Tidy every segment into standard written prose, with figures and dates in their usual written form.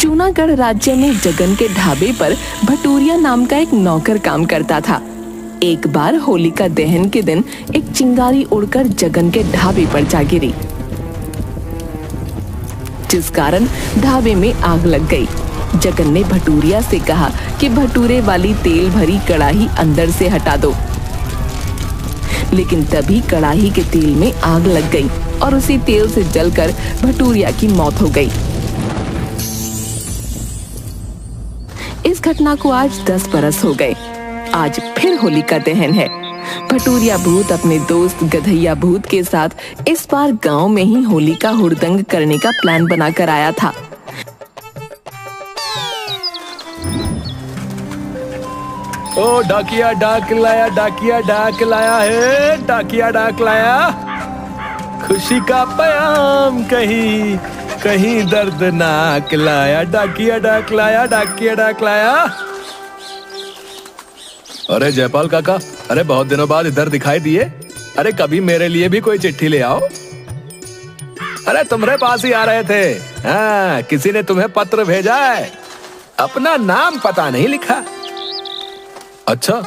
जूनागढ़ राज्य में जगन के ढाबे पर भटूरिया नाम का एक नौकर काम करता था। एक बार होलिका दहन के दिन एक चिंगारी उड़कर जगन के ढाबे पर जा गिरी, जिस कारण ढाबे में आग लग गई। जगन ने भटूरिया से कहा कि भटूरे वाली तेल भरी कड़ाही अंदर से हटा दो, लेकिन तभी कड़ाही के तेल में आग लग गई और उसी तेल से जलकर भटूरिया की मौत हो गई। इस घटना को आज 10 बरस हो गए। आज फिर होलिका दहन है। भटूरिया भूत अपने दोस्त गधैया भूत के साथ इस बार गांव में ही होली का हुड़दंग करने का प्लान बनाकर आया था। ओ डाकिया डाक लाया, डाकिया डाक लाया है, डाकिया डाक लाया। खुशी का पैगाम कहीं कहीं दर्दनाक लाया, डाकिया डाक लाया, डाकिया डाक लाया। अरे जयपाल काका, अरे बहुत दिनों बाद इधर दिखाई दिए। अरे कभी मेरे लिए भी कोई चिट्ठी ले आओ। अरे तुम्हारे पास ही आ रहे थे। हाँ, किसी ने तुम्हें पत्र भेजा है, अपना नाम पता नहीं लिखा। अच्छा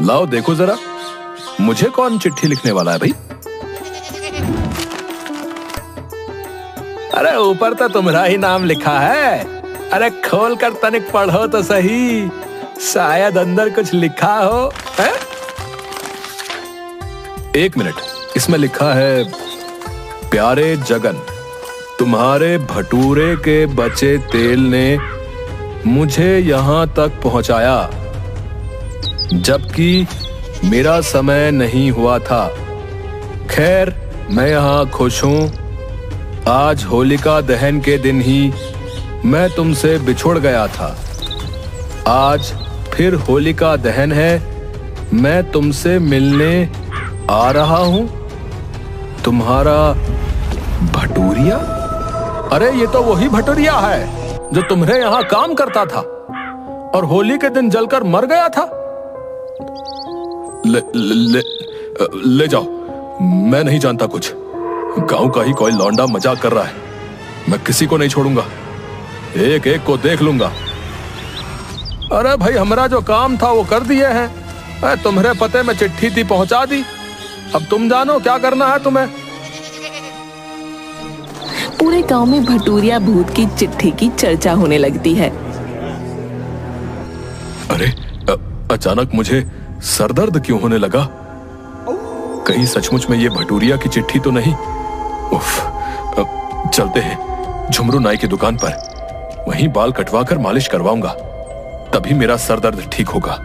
लाओ देखो जरा, मुझे कौन चिट्ठी लिखने वाला है भाई? अरे ऊपर तो तुम्हारा ही नाम लिखा है। अरे खोल कर तनिक पढ़ो तो सही, शायद अंदर कुछ लिखा हो। है? एक मिनट, इसमें लिखा है, प्यारे जगन, तुम्हारे भटूरे के बचे तेल ने मुझे यहां तक पहुंचाया, जबकि मेरा समय नहीं हुआ था। खैर मैं यहां खुश हूं। आज होलिका दहन के दिन ही मैं तुमसे बिछुड़ गया था। आज फिर होलिका दहन है, मैं तुमसे मिलने आ रहा हूं। तुम्हारा भटूरिया। अरे ये तो वही भटूरिया है जो तुम्हारे यहां काम करता था और होली के दिन जलकर मर गया था। ले जाओ, मैं नहीं जानता कुछ। गांव का ही कोई लौंडा मजाक कर रहा है। मैं किसी को नहीं छोड़ूंगा, एक एक को देख लूंगा। अरे भाई, हमारा जो काम था वो कर दिए हैं। तुम्हारे पते में चिट्ठी थी, पहुंचा दी। अब तुम जानो क्या करना है तुम्हें। पूरे गांव में भटूरिया भूत की चिट्ठी की चर्चा होने लगती है। अरे अचानक मुझे सरदर्द क्यों होने लगा? कहीं सचमुच में ये भटूरिया की चिट्ठी तो नहीं? उफ, चलते हैं झुमरू नाई की दुकान पर, वहीं बाल कटवाकर मालिश करवाऊंगा, तभी मेरा सरदर्द ठीक होगा।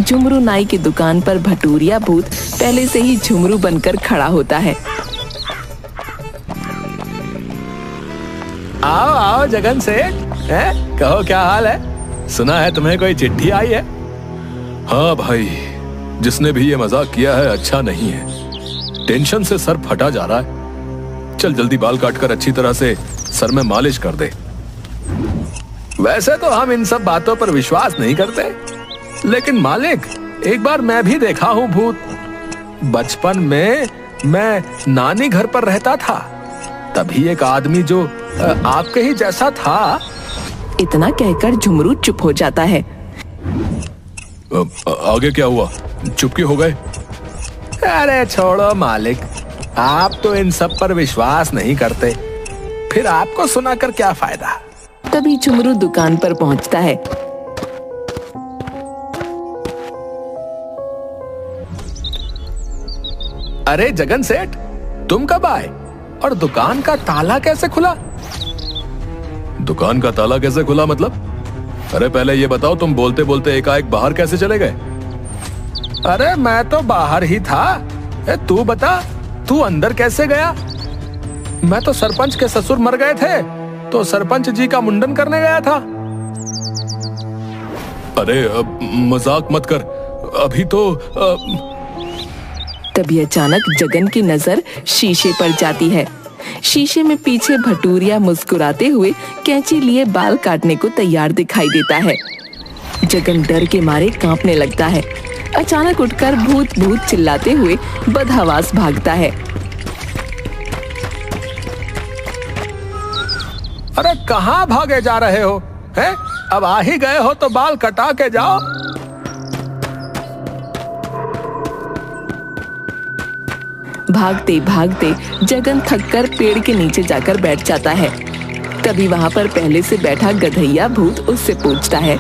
झुमरू नाई की दुकान पर भटूरिया भूत पहले से ही झुमरू बनकर खड़ा होता है। आओ आओ जगन सेठ, कहो क्या हाल है? सुना है तुम्हें कोई चिट्ठी आई है? हाँ भाई, जिसने भी ये मजाक किया है अच्छा नहीं है। टेंशन से सर फटा जा रहा है। चल जल्दी बाल काटकर अच्छी तरह से सर में मालिश कर दे। वैसे तो हम इन सब बातों पर विश्वास नहीं करते, लेकिन मालिक, एक बार मैं भी देखा हूँ भूत। बचपन में मैं नानी घर पर रहता था, तभी एक आदमी जो आपके ही जैसा था। इतना कहकर झुमरू चुप हो जाता है। आगे क्या हुआ? चुप क्यों हो गए? अरे छोड़ो मालिक, आप तो इन सब पर विश्वास नहीं करते, फिर आपको सुनाकर क्या फायदा। तभी झुमरू दुकान पर पहुंचता है। अरे जगन सेठ, तुम कब आए और दुकान का ताला कैसे खुला? दुकान का ताला कैसे खुला मतलब? अरे पहले ये बताओ, तुम बोलते बोलते एकाएक बाहर कैसे चले गए? अरे मैं तो बाहर ही था। तू बता, तू अंदर कैसे गया? मैं तो सरपंच के ससुर मर गए थे, तो सरपंच जी का मुंडन करने गया था। अरे मजाक मत कर, अभी तो तभी अचानक जगन की नजर शीशे पर जाती है। शीशे में पीछे भटूरिया मुस्कुराते हुए कैंची लिए बाल काटने को तैयार दिखाई देता है। जगन डर के मारे कांपने लगता है। अचानक उठकर भूत भूत चिल्लाते हुए बदहवास भागता है। अरे कहाँ भागे जा रहे हो? हैं? अब आ ही गए हो तो बाल कटा के जाओ। भागते भागते जगन थककर पेड़ के नीचे जाकर बैठ जाता है। तभी वहां पर पहले से बैठा गधैया भूत उससे पूछता है,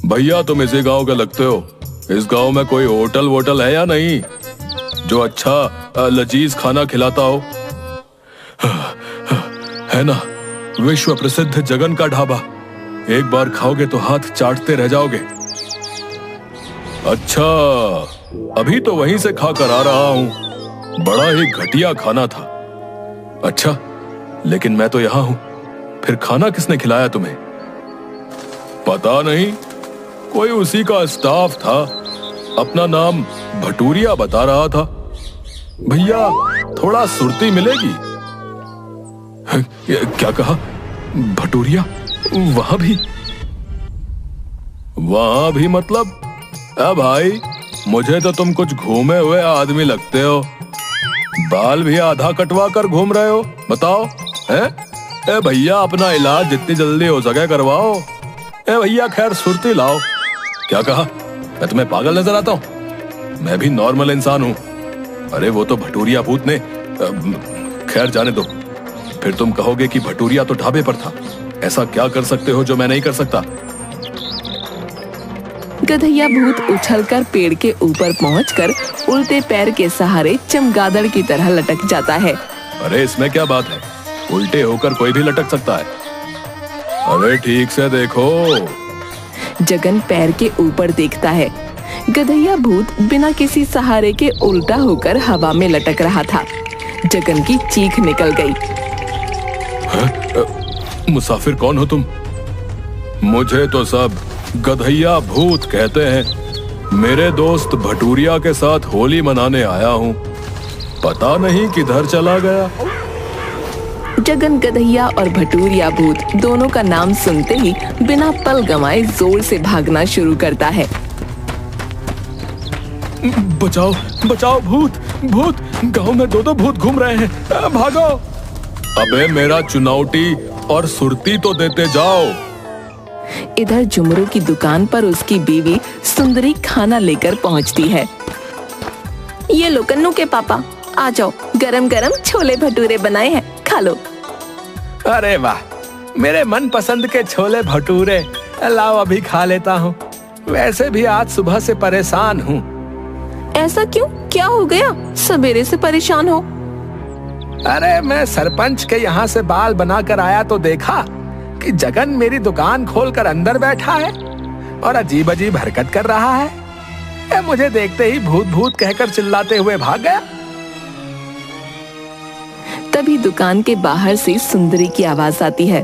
भैया तुम इसी गांव के लगते हो? इस गांव में कोई होटल वोटल है या नहीं जो अच्छा लजीज खाना खिलाता हो? है ना, विश्व प्रसिद्ध जगन का ढाबा। एक बार खाओगे तो हाथ चाटते रह जाओगे। अच्छा, अभी तो वहीं से खा कर आ रहा हूं। बड़ा ही घटिया खाना था। अच्छा, लेकिन मैं तो यहां हूं, फिर खाना किसने खिलाया तुम्हें? पता नहीं, कोई उसी का स्टाफ था। अपना नाम भटूरिया बता रहा था। भैया थोड़ा सुर्ती मिलेगी? क्या कहा? भटूरिया? वहां भी? वहां भी मतलब? भाई मुझे तो तुम कुछ घूमे हुए आदमी लगते हो। बाल भी आधा कटवा कर घूम रहे हो। बताओ है? भैया अपना इलाज जितनी जल्दी हो सके करवाओ। भैया खैर सुर्ती लाओ। क्या कहा? मैं तुम्हें पागल नजर आता हूं? मैं भी नॉर्मल इंसान हूं। अरे वो तो भटूरिया भूत ने। खैर जाने दो। फिर तुम कहोगे कि भटूरिया तो ढाबे पर था। ऐसा क्या कर सकते हो जो मैं नहीं कर सकता? गधैया भूत उछलकर पेड़ के ऊपर पहुंचकर उल्टे पैर के सहारे चमगादड़ की तरह लटक जाता है। अरे इसमें क्या बात है? उल्टे होकर कोई भी लटक सकता है। अरे ठीक से देखो। जगन पैर के ऊपर देखता है। गधैया भूत बिना किसी सहारे के उल्टा होकर हवा में लटक रहा था। जगन की चीख निकल गई। मुसाफिर कौन हो तुम? मुझे तो सब गधैया भूत कहते हैं। मेरे दोस्त भटूरिया के साथ होली मनाने आया हूँ। पता नहीं किधर चला गया। जगन गधैया और भटूरिया भूत दोनों का नाम सुनते ही बिना पल गंवाए जोर से भागना शुरू करता है। बचाओ बचाओ, भूत भूत, गांव में दो भूत घूम रहे हैं। भागो। अबे मेरा चुनौती और सुरती तो देते जाओ। इधर झुमरू की दुकान पर उसकी बीवी सुंदरी खाना लेकर पहुंचती है। ये लो कन्नू के पापा, आ जाओ, गरम गरम छोले भटूरे बनाए हैं, खा लो। अरे वाह, मेरे मन पसंद के छोले भटूरे। लाओ अभी खा लेता हूँ। वैसे भी आज सुबह से परेशान हूँ। ऐसा क्यों? क्या हो गया? सवेरे से परेशान हो? अरे मैं सरपंच के यहाँ से बाल बनाकर आया तो देखा कि जगन मेरी दुकान खोलकर अंदर बैठा है और अजीब अजीब हरकत कर रहा है। मुझे देखते ही भूत भूत कहकर चिल्लाते हुए भाग गया। तभी दुकान के बाहर से सुंदरी की आवाज आती है।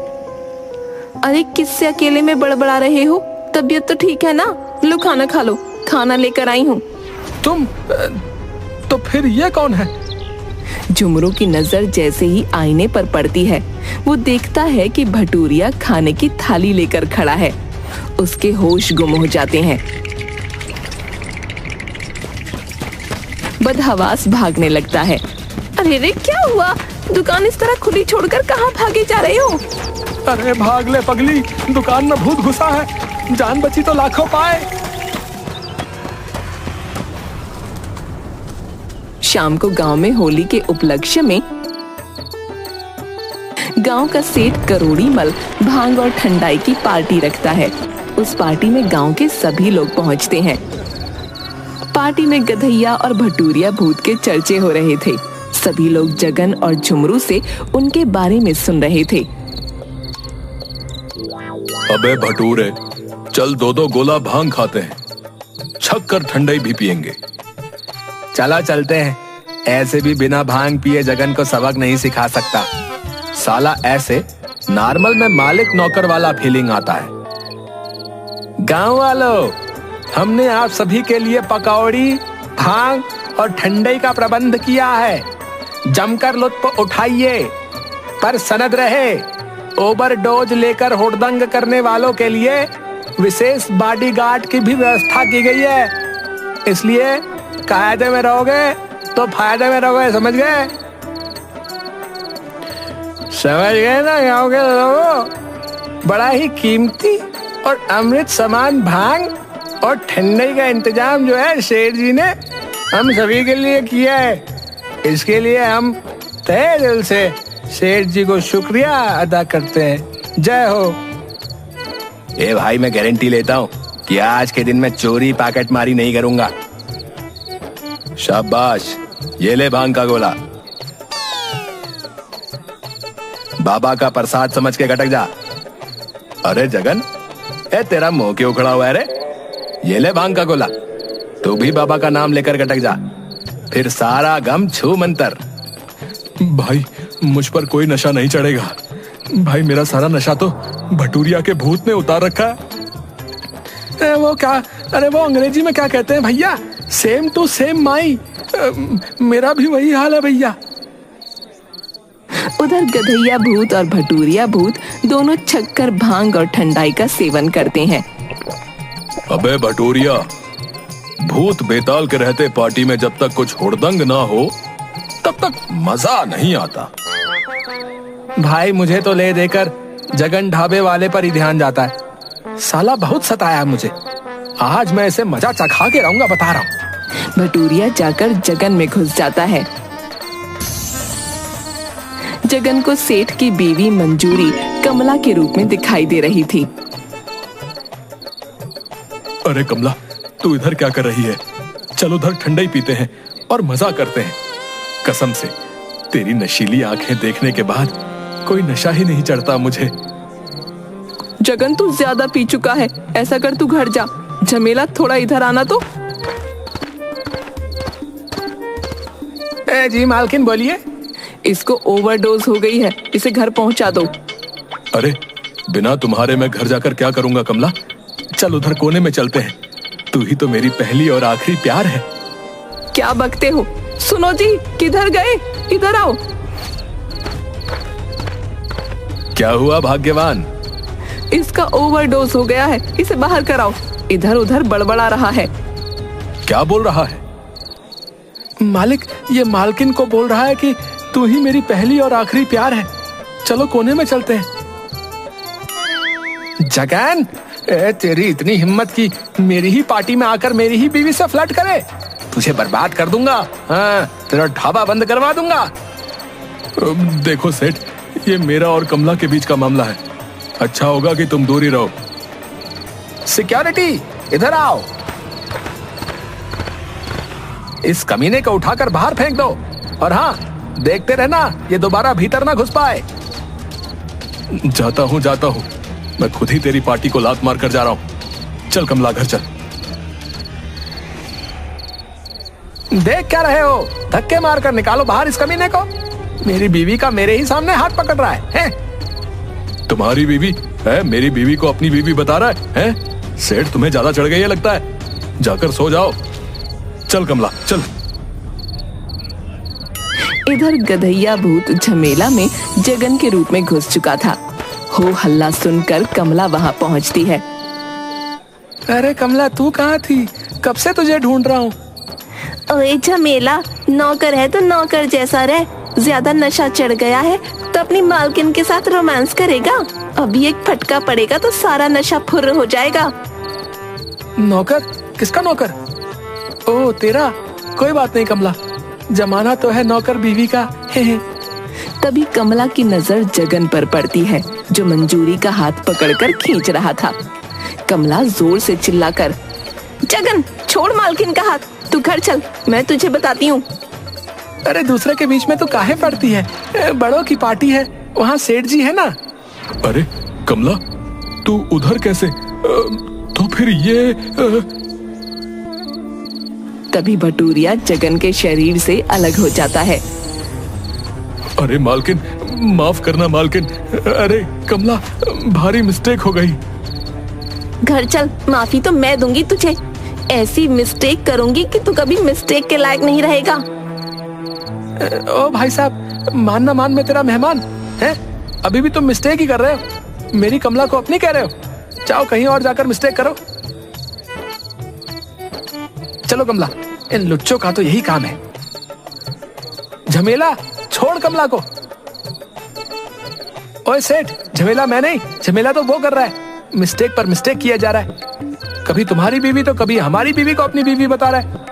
अरे किससे अकेले में बड़बड़ा रहे हो? तबीयत तो ठीक है ना? लो खाना खा लो, खाना लेकर आई हूँ। तुम तो फिर ये कौन है? झुमरू की नजर जैसे ही आईने पर पड़ती है, वो देखता है कि भटूरिया खाने की थाली लेकर खड़ा है। उसके होश गुम हो जाते हैं। बदहवास भागने लगता है। अरे रे क्या हुआ? दुकान इस तरह खुली छोड़कर कहाँ भागे जा रहे हो? अरे भाग ले पगली, दुकान में भूत घुसा है। जान बची तो लाखों पाए। शाम को गांव में होली के उपलक्ष्य में गांव का सेठ करोड़ी मल भांग और ठंडाई की पार्टी रखता है। उस पार्टी में गांव के सभी लोग पहुंचते हैं। पार्टी में गधैया और भटूरिया भूत के चर्चे हो रहे थे। सभी लोग जगन और झुमरू से उनके बारे में सुन रहे थे। अबे भटूरे, चल दो गोला भांग खाते हैं, छक कर ठंडाई भी पियेंगे। चला चलते हैं। ऐसे भी बिना भांग पिए जगन को सबक नहीं सिखा सकता। साला ऐसे नॉर्मल में मालिक नौकर वाला फीलिंग आता है। गांव वालों, हमने आप सभी के लिए पकौड़ी, भांग और ठंडाई का प्रबंध किया है। जमकर लुत्फ उठाइए, पर सनद रहे, ओवरडोज लेकर हुड़दंग करने वालों के लिए विशेष बॉडीगार्ड की भी व्यवस्था की गई है। इसलिए कायदे में रहोगे तो फायदे में रहोगे, समझ गए? समझ गए ना गाँव के लोगों, बड़ा ही कीमती और अमृत समान भांग और ठंडाई का इंतजाम जो है सेठ जी ने हम सभी के लिए किया है। इसके लिए हम तहे दिल से सेठ जी को शुक्रिया अदा करते हैं। जय हो। ए भाई, मैं गारंटी लेता हूँ कि आज के दिन मैं चोरी पैकेट मारी नहीं करूंगा। शाबाश, ये ले भांग का गोला। बाबा का प्रसाद समझ के गटक जा। अरे जगन, ए तेरा मुंह क्यों खड़ा हुआ है रे? ये ले भांग का गोला, तू भी बाबा का नाम लेकर गटक जा, फिर सारा गम छू मंतर। भाई, मुझ पर कोई नशा नहीं चढ़ेगा भाई, मेरा सारा नशा तो भटूरिया के भूत ने उतार रखा है। वो क्या, अरे वो अंग्रेजी में क्या कहते हैं भैया? Same to same my. मेरा भी वही हाल है भैया। उधर गधैया भूत और भटूरिया भूत दोनों छक्कर भांग और ठंडाई का सेवन करते हैं। अबे भटूरिया, भूत बेताल के रहते पार्टी में जब तक कुछ हुड़दंग ना हो तब तक मजा नहीं आता। भाई मुझे तो ले देकर जगन ढाबे वाले पर ही ध्यान जाता है। साला बहुत सताया मुझे, आज मैं इसे मजा चखा के रहूंगा, बता रहा हूँ। भटूरिया जाकर जगन में घुस जाता है। जगन को सेठ की बीवी मंजूरी कमला के रूप में दिखाई दे रही थी। अरे कमला, तू इधर क्या कर रही है? चल उधर ठंडाई पीते हैं और मजा करते हैं। कसम से तेरी नशीली आंखें देखने के बाद कोई नशा ही नहीं चढ़ता मुझे। जगन, तू ज्यादा पी चुका है, ऐसा कर तू घर जा। झमेला, थोड़ा इधर आना तो। जी मालकिन बोलिए। इसको ओवरडोज हो गई है, इसे घर पहुंचा दो। अरे बिना तुम्हारे मैं घर जाकर क्या करूंगा कमला? चल उधर कोने में चलते हैं, तू ही तो मेरी पहली और आखिरी प्यार है। क्या बकते हो? सुनो जी, किधर गए? इधर आओ। क्या हुआ भाग्यवान? इसका ओवरडोज हो गया है, इसे बाहर कराओ। इधर उधर बड़बड़ा रहा है। क्या बोल रहा है? मालिक, ये मालकिन को बोल रहा है कि तू ही मेरी पहली और आखिरी प्यार है। चलो कोने में चलते हैं। जगन, तेरी इतनी हिम्मत की मेरी ही पार्टी में आकर मेरी ही बीवी से फ्लर्ट करे? तुझे बर्बाद कर दूंगा। हाँ, तेरा ढाबा बंद करवा दूंगा। देखो सेठ, ये मेरा और कमला के बीच का मामला है। अच्छा होगा कि तुम दूर ही रहो। सिक्योरिटी, इधर आओ। इस कमीने को उठाकर बाहर फेंक दो, और हाँ, देखते रहना ये दोबारा भीतर ना घुस पाए। जाता हूँ, मैं खुद ही तेरी पार्टी को लात मार कर जा रहा हूँ। चल कमला, घर चल। देख क्या रहे हो? धक्के मारकर निकालो बाहर इस कमीने को। मेरी बीवी का मेरे ही सामने हाथ पकड़ रहा है? तुम्हारी बीवी है? मेरी बीवी को अपनी बीवी बता रहा है? सेठ, तुम्हें ज्यादा चढ़ गई है लगता है। जाकर सो जाओ। चल कमला, चल। इधर गधैया भूत झमेला में जगन के रूप में घुस चुका था। हो हल्ला सुनकर कमला वहां पहुंचती है। अरे कमला, तू कहाँ थी? कब से तुझे ढूंढ रहा हूँ। ओए झमेला, नौकर है तो नौकर जैसा रह। ज्यादा नशा चढ़ गया है तो अपनी मालकिन के साथ रोमांस करेगा। अभी एक फटका पड़ेगा तो सारा नशा फुर्र हो जाएगा। नौकर? किसका नौकर? ओह, तेरा। कोई बात नहीं कमला, जमाना तो है नौकर बीवी का। तभी कमला की नजर जगन पर पड़ती है, जो मंजूरी का हाथ पकड़कर खींच रहा था। कमला जोर से चिल्लाकर, जगन, छोड़ मालकिन का हाथ, तू घर चल, मैं तुझे बताती हूँ। अरे दूसरे के बीच में तो काहे पड़ती है? बड़ों की पार्टी है, वहाँ सेठ जी है ना। अरे कमला, तू उधर कैसे? तो फिर ये तभी भटूरिया जगन के शरीर से अलग हो जाता है। अरे मालकिन, माफ करना मालकिन। अरे कमला, भारी मिस्टेक हो गई। घर चल, माफी तो मैं दूंगी तुझे। ऐसी मिस्टेक करूंगी कि तू कभी मिस्टेक के लायक नहीं रहेगा। ओ भाई साहब, मान ना मान, मैं तेरा मेहमान है। अभी भी तुम मिस्टेक ही कर रहे हो। मेरी कमला को अपनी कह रहे हो। जाओ कहीं और जाकर मिस्टेक करो। चलो कमला, इन लुच्चों का तो यही काम है। झमेला, छोड़ कमला को। ओए सेठ, झमेला मैं नहीं, झमेला तो वो कर रहा है। मिस्टेक पर मिस्टेक किया जा रहा है। कभी तुम्हारी बीवी तो कभी हमारी बीवी को अपनी बीवी बता रहा है।